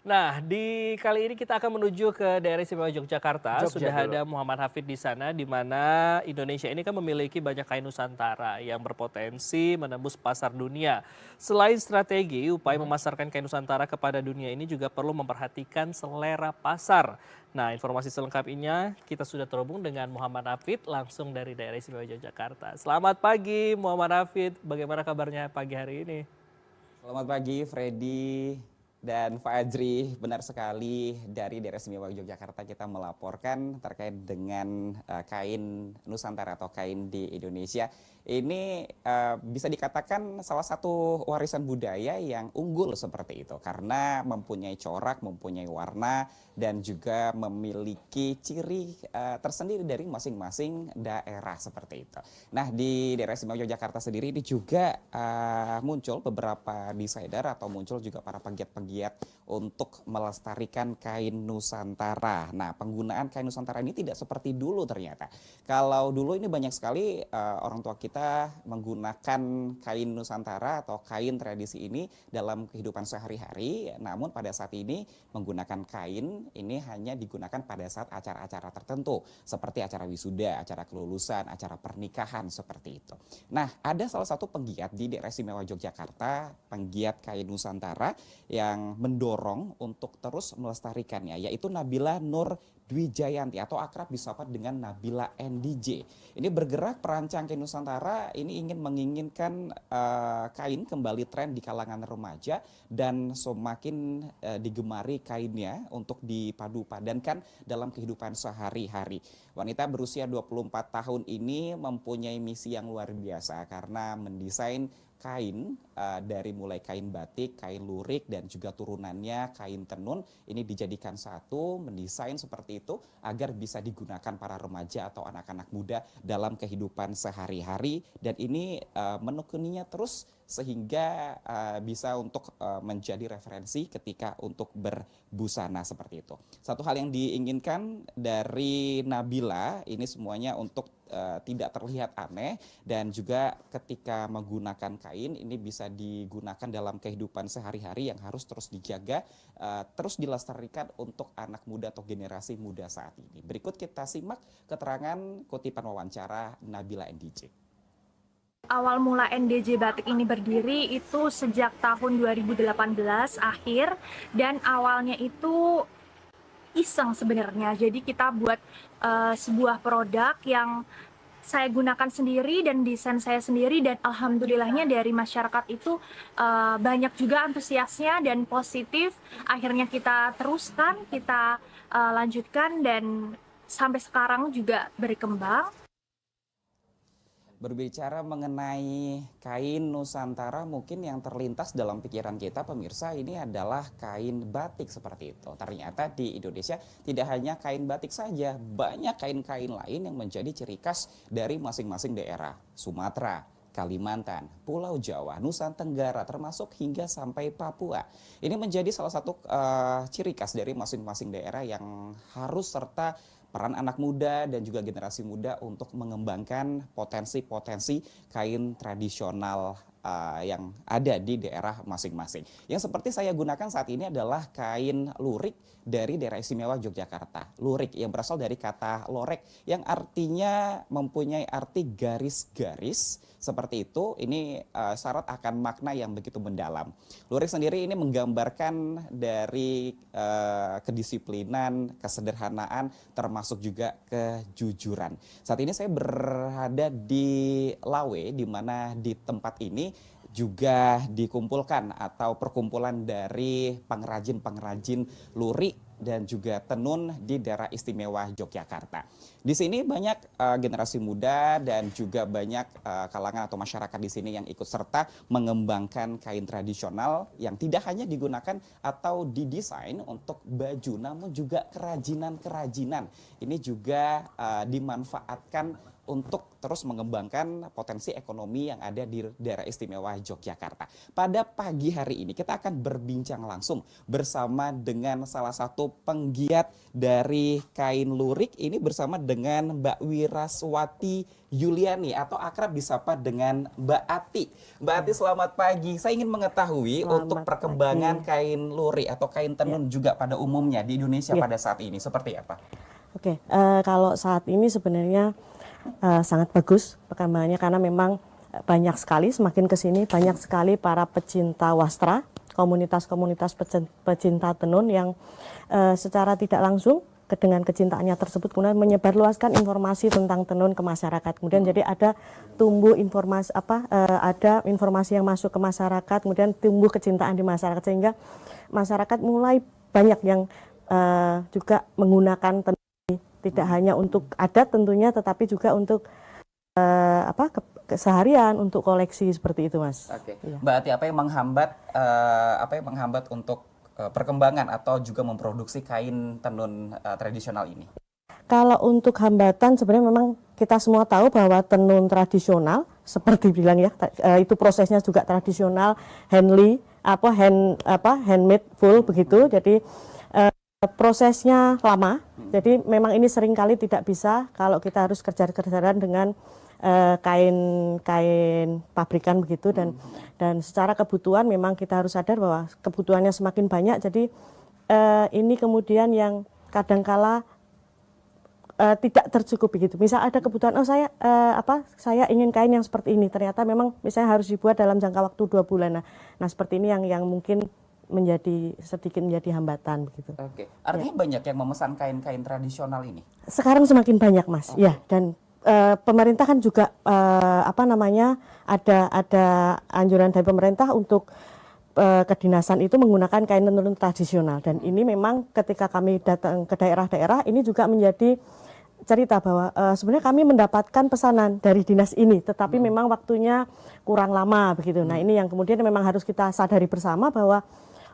Nah, di kali ini kita akan menuju ke daerah istimewa Yogyakarta. Jogja Sudah dulu. ada Muhammad Hafid di sana, di mana Indonesia ini kan memiliki banyak kain Nusantara yang berpotensi menembus pasar dunia. Selain strategi, upaya Mhm. memasarkan kain Nusantara kepada dunia ini juga perlu memperhatikan selera pasar. Nah, informasi selengkapnya kita sudah terhubung dengan Muhammad Hafid langsung dari daerah istimewa Yogyakarta. Selamat pagi Muhammad Hafid, bagaimana kabarnya pagi hari ini? Selamat pagi Freddy dan Fajri. Benar sekali, dari daerah istimewa Yogyakarta kita melaporkan terkait dengan kain Nusantara atau kain di Indonesia. Ini bisa dikatakan salah satu warisan budaya yang unggul seperti itu karena mempunyai corak, mempunyai warna dan juga memiliki ciri tersendiri dari masing-masing daerah seperti itu. Nah, di daerah istimewa Yogyakarta sendiri ini juga muncul beberapa desainer atau muncul juga para pegiat-pegiat untuk melestarikan kain Nusantara. Nah, penggunaan kain Nusantara ini tidak seperti dulu ternyata. Kalau dulu ini banyak sekali orang tua kita menggunakan kain Nusantara atau kain tradisi ini dalam kehidupan sehari-hari, namun pada saat ini menggunakan kain ini hanya digunakan pada saat acara-acara tertentu seperti acara wisuda, acara kelulusan, acara pernikahan seperti itu. Nah, ada salah satu penggiat di daerah istimewa Yogyakarta, penggiat kain Nusantara yang mendorong untuk terus melestarikannya, yaitu Nabila Nur Dwi Jayanti atau akrab disapa dengan Nabila NDJ. Ini bergerak perancang kain Nusantara ini ingin menginginkan kain kembali tren di kalangan remaja dan semakin digemari kainnya untuk dipadu padankan dalam kehidupan sehari-hari. Wanita berusia 24 tahun ini mempunyai misi yang luar biasa karena mendesain kain dari mulai kain batik, kain lurik dan juga turunannya kain tenun ini dijadikan satu, mendesain seperti itu agar bisa digunakan para remaja atau anak-anak muda dalam kehidupan sehari-hari dan ini menekuninya terus sehingga bisa untuk menjadi referensi ketika untuk berbusana seperti itu. Satu hal yang diinginkan dari Nabila ini semuanya untuk tidak terlihat aneh dan juga ketika menggunakan kain ini bisa digunakan dalam kehidupan sehari-hari yang harus terus dijaga, terus dilestarikan untuk anak muda atau generasi muda saat ini. Berikut kita simak keterangan kutipan wawancara Nabila NDJ. Awal mula NDJ Batik ini berdiri itu sejak tahun 2018 akhir dan awalnya itu iseng sebenarnya. Jadi kita buat sebuah produk yang saya gunakan sendiri dan desain saya sendiri dan alhamdulillahnya dari masyarakat itu banyak juga antusiasnya dan positif. Akhirnya kita teruskan, kita lanjutkan dan sampai sekarang juga berkembang. Berbicara mengenai kain Nusantara, mungkin yang terlintas dalam pikiran kita pemirsa ini adalah kain batik seperti itu. Ternyata di Indonesia tidak hanya kain batik saja, banyak kain-kain lain yang menjadi ciri khas dari masing-masing daerah. Sumatera, Kalimantan, Pulau Jawa, Nusa Tenggara, termasuk hingga sampai Papua. Ini menjadi salah satu ciri khas dari masing-masing daerah yang harus serta peran anak muda dan juga generasi muda untuk mengembangkan potensi-potensi kain tradisional yang ada di daerah masing-masing. Yang seperti saya gunakan saat ini adalah kain lurik dari daerah istimewa Yogyakarta. Lurik yang berasal dari kata lorek yang artinya mempunyai arti garis-garis seperti itu. Ini syarat akan makna yang begitu mendalam. Lurik sendiri ini menggambarkan dari kedisiplinan, kesederhanaan, termasuk juga kejujuran. Saat ini saya berada di Lawe, di mana di tempat ini juga dikumpulkan atau perkumpulan dari pengrajin-pengrajin lurik dan juga tenun di daerah istimewa Yogyakarta. Di sini banyak generasi muda dan juga banyak kalangan atau masyarakat di sini yang ikut serta mengembangkan kain tradisional yang tidak hanya digunakan atau didesain untuk baju, namun juga kerajinan-kerajinan. Ini juga dimanfaatkan untuk terus mengembangkan potensi ekonomi yang ada di daerah istimewa Yogyakarta. Pada pagi hari ini kita akan berbincang langsung bersama dengan salah satu penggiat dari kain lurik ini bersama dengan dengan Mbak Wiraswati Yuliani atau akrab disapa dengan Mbak Ati. Mbak Ati, selamat pagi. Saya ingin mengetahui untuk perkembangan kain lurik atau kain tenun juga pada umumnya di Indonesia pada saat ini seperti apa? Oke, kalau saat ini sebenarnya sangat bagus perkembangannya karena memang banyak sekali, semakin ke sini banyak sekali para pecinta wastra, komunitas-komunitas pecinta tenun yang secara tidak langsung dengan kecintaannya tersebut kemudian menyebarluaskan informasi tentang tenun ke masyarakat. Kemudian jadi ada tumbuh informasi ada informasi yang masuk ke masyarakat, kemudian tumbuh kecintaan di masyarakat sehingga masyarakat mulai banyak yang juga menggunakan tenun ini. Tidak hanya untuk adat tentunya, tetapi juga untuk keseharian, untuk koleksi seperti itu, Mas. Oke. Iya. Mbak Ati, apa yang menghambat untuk perkembangan atau juga memproduksi kain tenun tradisional ini? Kalau untuk hambatan sebenarnya memang kita semua tahu bahwa tenun tradisional seperti bilang ya itu prosesnya juga tradisional, handmade full begitu. Jadi prosesnya lama. Jadi memang ini seringkali tidak bisa kalau kita harus kejar-kejaran dengan kain pabrikan begitu, dan secara kebutuhan memang kita harus sadar bahwa kebutuhannya semakin banyak. Jadi ini kemudian yang kadangkala tidak tercukupi begitu. Misal ada kebutuhan, saya ingin kain yang seperti ini, ternyata memang misalnya harus dibuat dalam jangka waktu 2 bulan. Nah seperti ini yang mungkin sedikit menjadi hambatan begitu. Oke. Artinya banyak yang memesan kain-kain tradisional ini. Sekarang semakin banyak, Mas. Ya, dan pemerintah kan juga ada anjuran dari pemerintah untuk kedinasan itu menggunakan kain tenun tradisional, dan ini memang ketika kami datang ke daerah-daerah ini juga menjadi cerita bahwa sebenarnya kami mendapatkan pesanan dari dinas ini, tetapi memang waktunya kurang lama begitu. Nah ini yang kemudian memang harus kita sadari bersama bahwa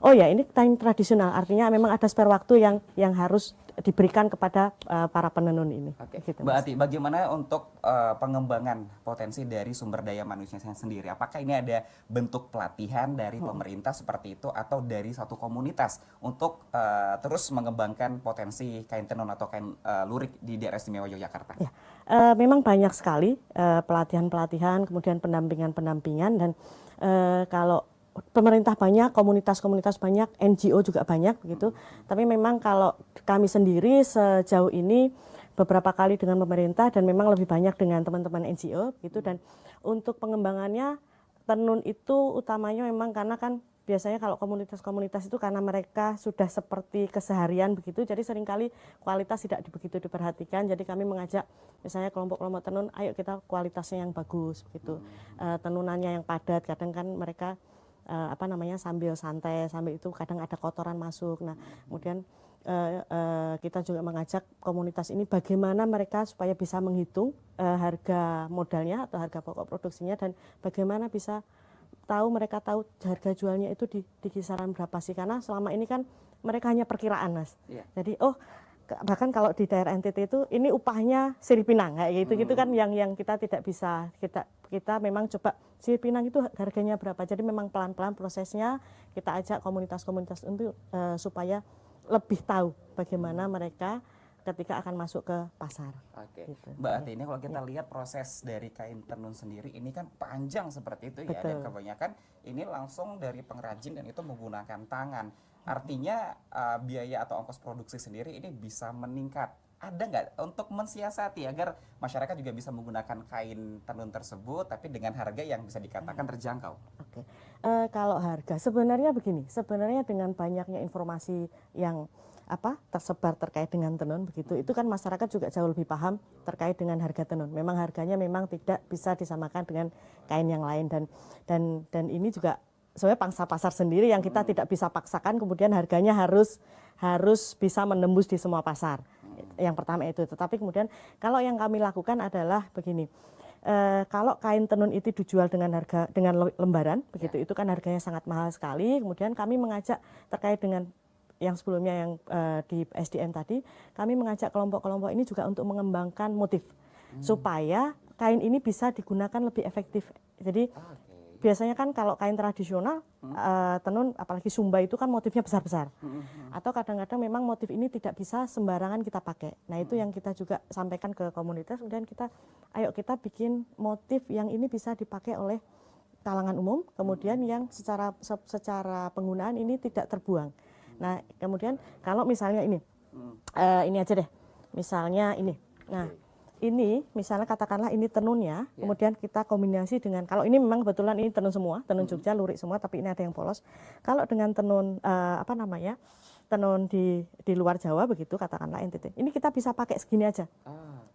oh ya ini kain tradisional, artinya memang ada spare waktu yang harus diberikan kepada para penenun ini. Oke. Gitu, Mbak Ati, bagaimana untuk pengembangan potensi dari sumber daya manusia sendiri? Apakah ini ada bentuk pelatihan dari pemerintah seperti itu atau dari satu komunitas untuk terus mengembangkan potensi kain tenun atau kain lurik di daerah istimewa Yogyakarta? Ya, memang banyak sekali pelatihan-pelatihan, kemudian pendampingan-pendampingan, dan kalau pemerintah banyak, komunitas-komunitas banyak, NGO juga banyak begitu. Tapi memang kalau kami sendiri sejauh ini beberapa kali dengan pemerintah dan memang lebih banyak dengan teman-teman NGO gitu. Dan untuk pengembangannya tenun itu utamanya memang karena kan biasanya kalau komunitas-komunitas itu karena mereka sudah seperti keseharian begitu, jadi seringkali kualitas tidak begitu diperhatikan. Jadi kami mengajak misalnya kelompok-kelompok tenun, ayo kita kualitasnya yang bagus begitu, tenunannya yang padat. Kadang kan mereka sambil santai, sambil itu kadang ada kotoran masuk. Nah kemudian kita juga mengajak komunitas ini bagaimana mereka supaya bisa menghitung harga modalnya atau harga pokok produksinya, dan bagaimana bisa mereka tahu harga jualnya itu di kisaran berapa sih, karena selama ini kan mereka hanya perkiraan, Mas. Yeah. Jadi bahkan kalau di daerah NTT itu ini upahnya Sirih Pinang kayak gitu kan yang kita tidak bisa, kita memang coba Sirih Pinang itu harganya berapa. Jadi memang pelan-pelan prosesnya kita ajak komunitas-komunitas untuk supaya lebih tahu bagaimana mereka ketika akan masuk ke pasar. Oke. Gitu. Mbak Ati, ini kalau kita lihat proses dari kain tenun sendiri ini kan panjang seperti itu ya. Betul. Dan kebanyakan ini langsung dari pengrajin dan itu menggunakan tangan. Artinya biaya atau ongkos produksi sendiri ini bisa meningkat. Ada nggak untuk mensiasati agar masyarakat juga bisa menggunakan kain tenun tersebut tapi dengan harga yang bisa dikatakan terjangkau? Oke. Kalau harga sebenarnya begini, sebenarnya dengan banyaknya informasi yang tersebar terkait dengan tenun begitu, itu kan masyarakat juga jauh lebih paham terkait dengan harga tenun. Memang harganya memang tidak bisa disamakan dengan kain yang lain, dan ini juga sebenarnya pangsa pasar sendiri yang kita tidak bisa paksakan kemudian harganya harus bisa menembus di semua pasar. Yang pertama itu. Tetapi kemudian kalau yang kami lakukan adalah begini. Kalau kain tenun itu dijual dengan lembaran begitu, itu kan harganya sangat mahal sekali. Kemudian kami mengajak terkait dengan yang sebelumnya yang di SDM tadi, kami mengajak kelompok-kelompok ini juga untuk mengembangkan motif supaya kain ini bisa digunakan lebih efektif. Jadi biasanya kan kalau kain tradisional tenun apalagi Sumba itu kan motifnya besar-besar. Atau kadang-kadang memang motif ini tidak bisa sembarangan kita pakai. Nah, itu yang kita juga sampaikan ke komunitas, kemudian ayo kita bikin motif yang ini bisa dipakai oleh kalangan umum, kemudian yang secara penggunaan ini tidak terbuang. Nah, kemudian kalau misalnya ini aja deh, misalnya ini. Nah, ini misalnya katakanlah ini tenunnya, kemudian kita kombinasi dengan, kalau ini memang kebetulan ini tenun semua, tenun Jogja, lurik semua, tapi ini ada yang polos. Kalau dengan tenun tenun di luar Jawa begitu, katakanlah NTT, ini kita bisa pakai segini aja.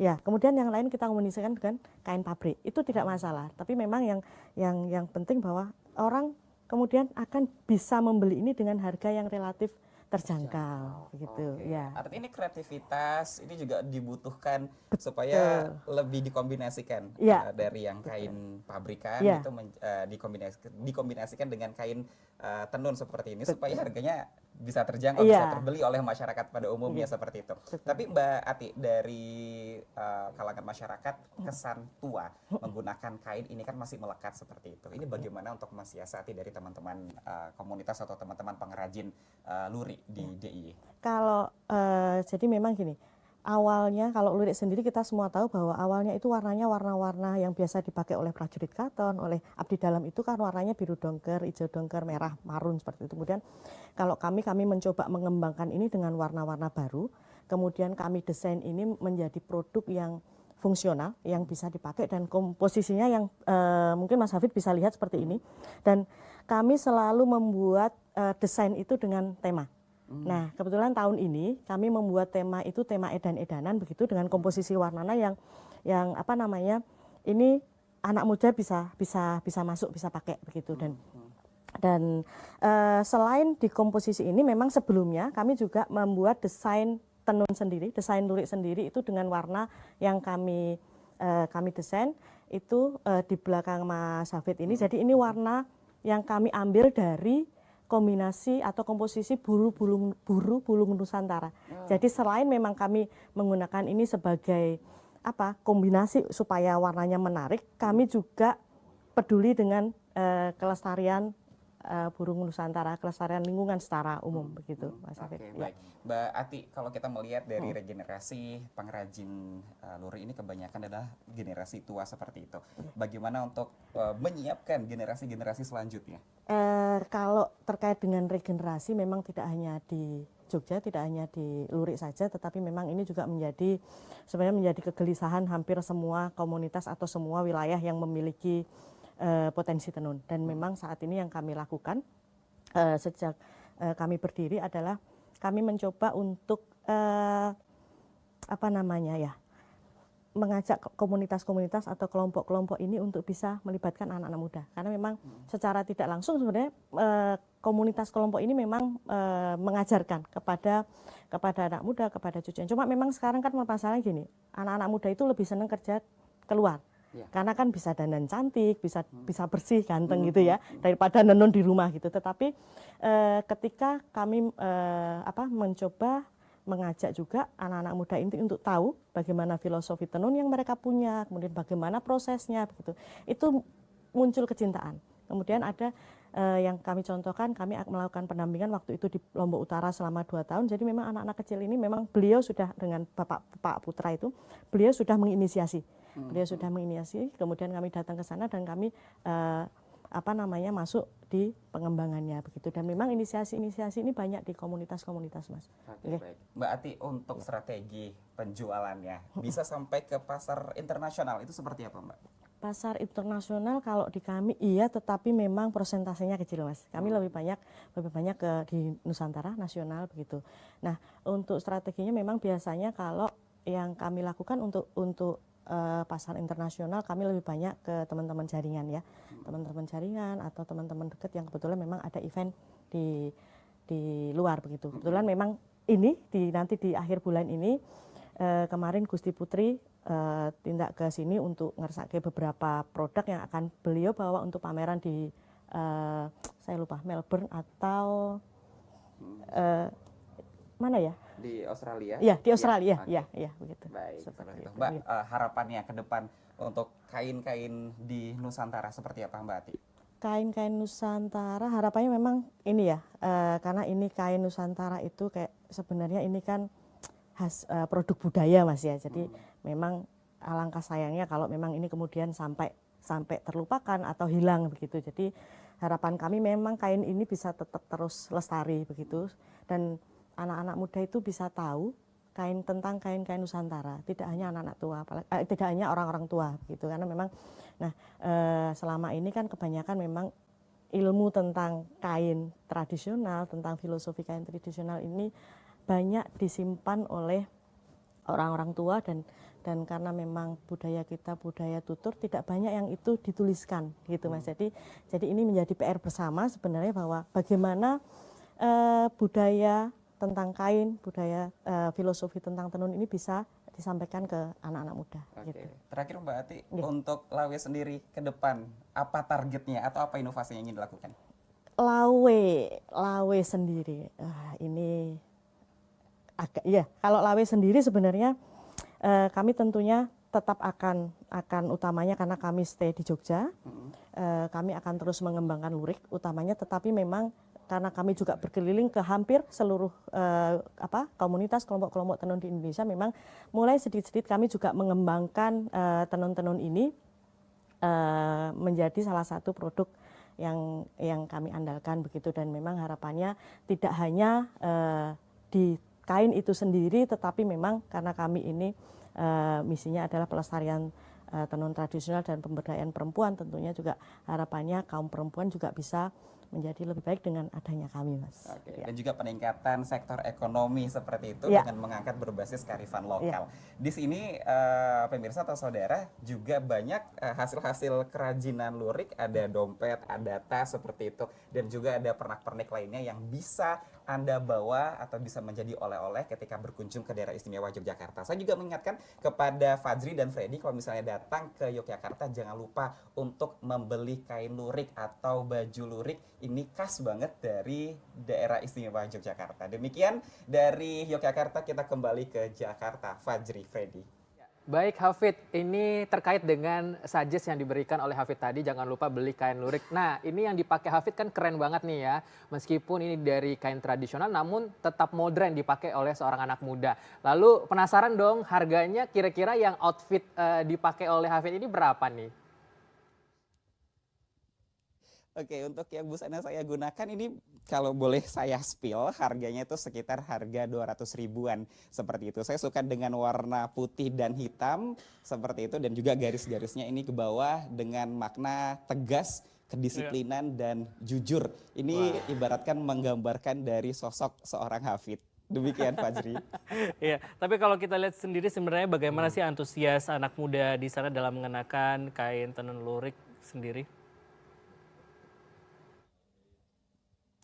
Ya, kemudian yang lain kita kombinasikan dengan kain pabrik, itu tidak masalah. Tapi memang yang penting bahwa orang kemudian akan bisa membeli ini dengan harga yang relatif terjangkau begitu ya. Artinya ini kreativitas ini juga dibutuhkan supaya lebih dikombinasikan dari yang kain pabrikan itu dikombinasikan dengan kain tenun seperti ini supaya harganya bisa terjangkau, bisa terbeli oleh masyarakat pada umumnya seperti itu. Tapi Mbak Ati, dari kalangan masyarakat kesan tua menggunakan kain ini kan masih melekat seperti itu. Ini bagaimana untuk mensiasati dari teman-teman komunitas atau teman-teman pengrajin lurik di DIY? Kalau jadi memang gini, awalnya kalau lurik sendiri kita semua tahu bahwa awalnya itu warnanya warna-warna yang biasa dipakai oleh prajurit Katon, oleh abdi dalam itu kan warnanya biru dongker, hijau dongker, merah, marun seperti itu. Kemudian kalau kami mencoba mengembangkan ini dengan warna-warna baru, kemudian kami desain ini menjadi produk yang fungsional, yang bisa dipakai dan komposisinya yang mungkin Mas Hafid bisa lihat seperti ini. Dan kami selalu membuat desain itu dengan tema. Nah, kebetulan tahun ini kami membuat tema itu tema edan-edanan begitu dengan komposisi warnanya yang ini anak muda bisa masuk, bisa pakai begitu. Dan selain di komposisi ini memang sebelumnya kami juga membuat desain tenun sendiri, desain lurik sendiri itu dengan warna yang kami desain itu di belakang Mas Hafid ini. Jadi ini warna yang kami ambil dari kombinasi atau komposisi buru bulung Nusantara. Jadi selain memang kami menggunakan ini sebagai kombinasi supaya warnanya menarik, kami juga peduli dengan kelestarian burung Nusantara, kelestarian lingkungan secara umum begitu, Mas Hafid. Baik. Mbak Ati, kalau kita melihat dari regenerasi pengrajin lurik ini kebanyakan adalah generasi tua seperti itu. Bagaimana untuk menyiapkan generasi-generasi selanjutnya? Kalau terkait dengan regenerasi memang tidak hanya di Jogja, tidak hanya di lurik saja, tetapi memang ini juga sebenarnya menjadi kegelisahan hampir semua komunitas atau semua wilayah yang memiliki potensi tenun. Dan memang saat ini yang kami lakukan sejak kami berdiri adalah kami mencoba untuk mengajak komunitas-komunitas atau kelompok-kelompok ini untuk bisa melibatkan anak-anak muda. Karena memang secara tidak langsung sebenarnya komunitas kelompok ini memang mengajarkan kepada anak muda, kepada cucunya. Cuma memang sekarang kan masalahnya gini, anak-anak muda itu lebih senang kerja keluar. Karena kan bisa dandan cantik, bisa bersih, ganteng gitu ya, daripada nenun di rumah gitu. Tetapi ketika kami mencoba mengajak juga anak-anak muda ini untuk tahu bagaimana filosofi tenun yang mereka punya, kemudian bagaimana prosesnya begitu. Itu muncul kecintaan. Kemudian ada yang kami contohkan, kami melakukan pendampingan waktu itu di Lombok Utara selama 2 tahun. Jadi memang anak-anak kecil ini memang beliau sudah dengan Bapak Putra itu, beliau sudah menginisiasi. Beliau sudah menginisiasi, kemudian kami datang ke sana dan kami masuk di pengembangannya begitu. Dan memang inisiasi-inisiasi ini banyak di komunitas-komunitas, Mas. Oke, baik. Mbak Ati, untuk strategi penjualannya bisa sampai ke pasar internasional itu seperti apa, Mbak? Pasar internasional kalau di kami iya, tetapi memang persentasenya kecil, Mas. Kami lebih banyak di Nusantara nasional begitu. Nah, untuk strateginya memang biasanya kalau yang kami lakukan untuk pasar internasional, kami lebih banyak ke teman-teman jaringan ya, teman-teman jaringan atau teman-teman dekat yang kebetulan memang ada event di luar begitu. Kebetulan memang ini nanti di akhir bulan ini kemarin Gusti Putri tindak ke sini untuk ngersake beberapa produk yang akan beliau bawa untuk pameran di saya lupa Melbourne atau mana ya? Di Australia? Iya, di Australia. Iya, begitu. Baik, seperti itu. Mbak, harapannya ke depan untuk kain-kain di Nusantara seperti apa, Mbak Ati? kain-kain Nusantara harapannya memang ini ya, karena ini kain Nusantara itu kayak sebenarnya ini kan produk budaya Mas ya. Jadi memang alangkah sayangnya kalau memang ini kemudian sampai terlupakan atau hilang begitu. Jadi harapan kami memang kain ini bisa tetap terus lestari begitu, dan anak-anak muda itu bisa tahu tentang kain-kain Nusantara, tidak hanya anak-anak tua, tidak hanya orang-orang tua begitu, karena memang selama ini kan kebanyakan memang ilmu tentang kain tradisional, tentang filosofi kain tradisional ini banyak disimpan oleh orang-orang tua, dan karena memang budaya kita budaya tutur, tidak banyak yang itu dituliskan gitu Mas. Jadi ini menjadi PR bersama sebenarnya, bahwa bagaimana budaya tentang kain, budaya filosofi tentang tenun ini bisa disampaikan ke anak-anak muda. Oke. Gitu. Terakhir Mbak Ati, Ya. untuk Lawe sendiri ke depan, apa targetnya atau apa inovasi yang ingin dilakukan? Lawe sendiri, ini agak ya. Kalau Lawe sendiri sebenarnya kami tentunya tetap akan utamanya karena kami stay di Jogja, kami akan terus mengembangkan lurik utamanya, tetapi memang karena kami juga berkeliling ke hampir seluruh komunitas kelompok-kelompok tenun di Indonesia, memang mulai sedikit-sedikit kami juga mengembangkan tenun-tenun ini menjadi salah satu produk yang kami andalkan begitu, dan memang harapannya tidak hanya di kain itu sendiri, tetapi memang karena kami ini misinya adalah pelestarian tenun tradisional dan pemberdayaan perempuan, tentunya juga harapannya kaum perempuan juga bisa menjadi lebih baik dengan adanya kami, Mas. Oke. Ya. Dan juga peningkatan sektor ekonomi seperti itu Ya. dengan mengangkat berbasis kearifan lokal. Di sini pemirsa atau saudara juga banyak hasil-hasil kerajinan lurik, ada dompet, ada tas seperti itu, dan juga ada pernak-pernik lainnya yang bisa Anda bawa atau bisa menjadi oleh-oleh ketika berkunjung ke daerah istimewa Yogyakarta. Saya juga mengingatkan kepada Fajri dan Freddy, kalau misalnya datang ke Yogyakarta jangan lupa untuk membeli kain lurik atau baju lurik. Ini khas banget dari daerah istimewa Yogyakarta. Demikian dari Yogyakarta, kita kembali ke Jakarta. Fajri, Freddy. Baik Hafid, ini terkait dengan suggest yang diberikan oleh Hafid tadi, jangan lupa beli kain lurik. Nah, ini yang dipakai Hafid kan keren banget nih ya. Meskipun ini dari kain tradisional namun tetap modern dipakai oleh seorang anak muda. Lalu penasaran dong, harganya kira-kira yang outfit dipakai oleh Hafid ini berapa nih? Oke, untuk yang busana saya gunakan ini kalau boleh saya spill, harganya itu sekitar harga 200 ribuan seperti itu. Saya suka dengan warna putih dan hitam seperti itu, dan juga garis-garisnya ini ke bawah dengan makna tegas, kedisiplinan, dan jujur. Ini ibaratkan menggambarkan dari sosok seorang Hafid. Demikian Fajri. Iya, tapi kalau kita lihat sendiri sebenarnya bagaimana sih antusias anak muda di sana dalam mengenakan kain tenun lurik sendiri?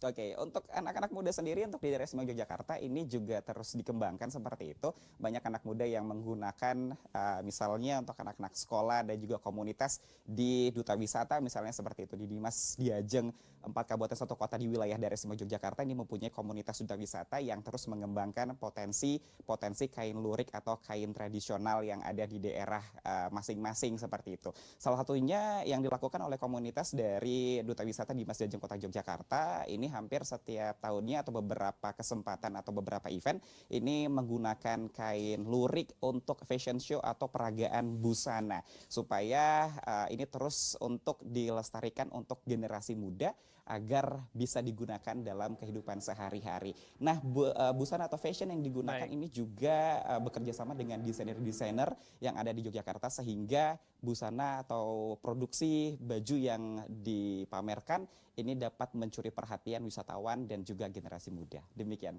Oke, untuk anak-anak muda sendiri untuk di daerah istimewa Yogyakarta ini juga terus dikembangkan seperti itu. Banyak anak muda yang menggunakan misalnya untuk anak-anak sekolah dan juga komunitas di duta wisata misalnya seperti itu. Di Dimas Diajeng, 4 kabupaten 1 kota di wilayah daerah istimewa Yogyakarta ini mempunyai komunitas duta wisata yang terus mengembangkan potensi kain lurik atau kain tradisional yang ada di daerah masing-masing seperti itu. Salah satunya yang dilakukan oleh komunitas dari duta wisata Dimas Diajeng Kota Yogyakarta ini hampir setiap tahunnya atau beberapa kesempatan atau beberapa event ini menggunakan kain lurik untuk fashion show atau peragaan busana, supaya ini terus untuk dilestarikan untuk generasi muda agar bisa digunakan dalam kehidupan sehari-hari. Nah, busana atau fashion yang digunakan ini juga bekerja sama dengan desainer-desainer yang ada di Yogyakarta, sehingga busana atau produksi baju yang dipamerkan ini dapat mencuri perhatian wisatawan dan juga generasi muda. Demikian.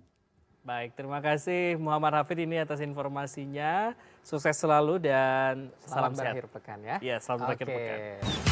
Baik, terima kasih Muhammad Hafid ini atas informasinya. Sukses selalu dan salam sehat. Berakhir pekan ya. Iya, selamat berakhir pekan.